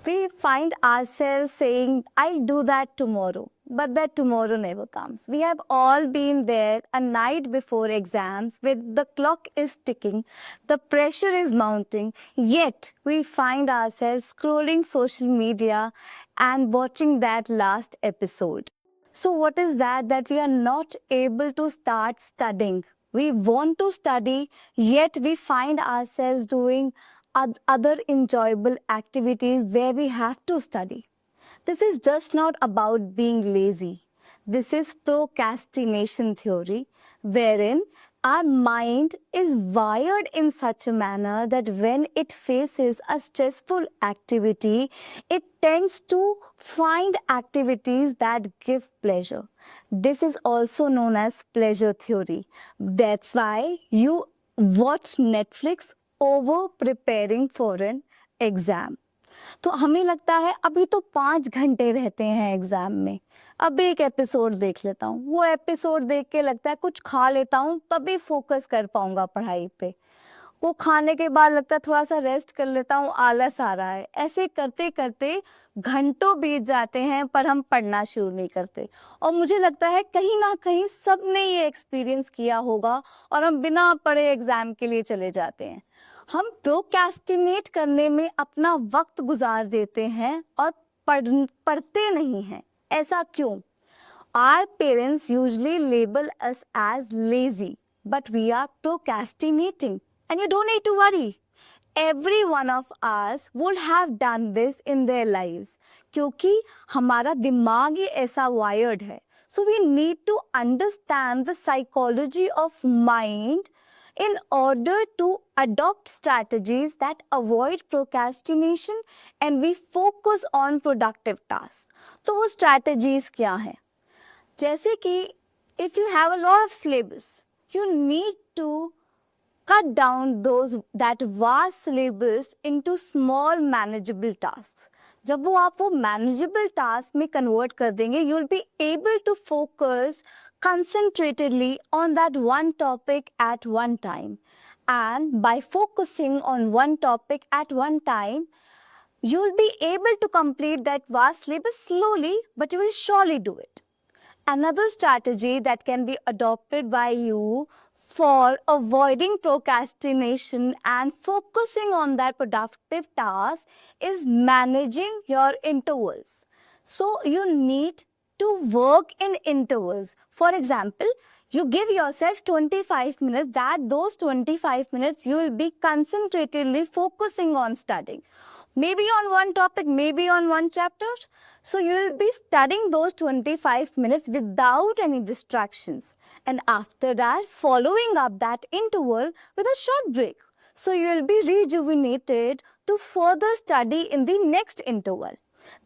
We find ourselves saying, I'll do that tomorrow, but that tomorrow never comes. We have all been there a night before exams, with the clock is ticking, the pressure is mounting, yet we find ourselves scrolling social media and watching that last episode. So, what is that we are not able to start studying? We want to study, yet we find ourselves doing other enjoyable activities where we have to study. This is just not about being lazy. This is procrastination theory, wherein our mind is wired in such a manner that when it faces a stressful activity, it tends to find activities that give pleasure. This is also known as pleasure theory. That's why you watch Netflix over preparing for an exam. तो हमें लगता है अभी तो 5 घंटे रहते हैं exam में, अब एक एपिसोड देख लेता हूँ। वो एपिसोड देख के लगता है कुछ खा लेता हूँ तभी फोकस कर पाऊंगा पढ़ाई पे। वो खाने के बाद लगता है थोड़ा सा रेस्ट कर लेता हूँ, आलस आ रहा है। ऐसे करते करते घंटों बीत जाते हैं पर हम पढ़ना शुरू नहीं करते। और मुझे लगता है कहीं ना कहीं सबने ये एक्सपीरियंस किया होगा और हम बिना पढ़े एग्जाम के लिए चले जाते हैं। हम प्रोक्रेस्टिनेट करने में अपना वक्त गुजार देते हैं और पढ़ते नहीं हैं। ऐसा क्यों? Our parents usually label us as lazy, but we are procrastinating. And you don't need to worry. Every one of us would have done this in their lives. क्योंकि हमारा दिमाग ही ऐसा wired है. So we need to understand the psychology of mind in order to adopt strategies that avoid procrastination and we focus on productive tasks. तो वो strategies क्या हैं? जैसे कि if you have a lot of syllabus, you need to cut down that vast syllabus into small manageable tasks. जब आप वो manageable task में convert कर देंगे, you'll be able to focus concentratedly on that one topic at one time. And by focusing on one topic at one time, you'll be able to complete that vast syllabus slowly, but you will surely do it. Another strategy that can be adopted by you for avoiding procrastination and focusing on that productive task is managing your intervals. So you need to work in intervals. For example, you give yourself 25 minutes, that those 25 minutes you will be concentratedly focusing on studying. Maybe on one topic, maybe on one chapter. So you will be studying those 25 minutes without any distractions. And after that, following up that interval with a short break. So you will be rejuvenated to further study in the next interval.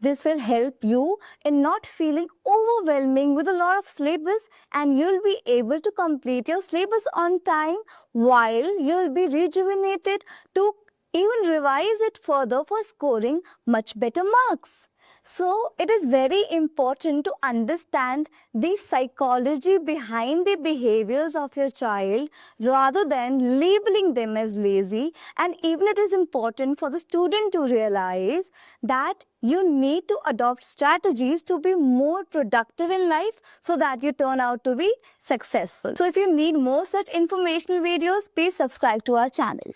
This will help you in not feeling overwhelming with a lot of syllabus, and you'll be able to complete your syllabus on time while you'll be rejuvenated to even revise it further for scoring much better marks. So it is very important to understand the psychology behind the behaviors of your child rather than labeling them as lazy. And even it is important for the student to realize that you need to adopt strategies to be more productive in life so that you turn out to be successful. So if you need more such informational videos, please subscribe to our channel.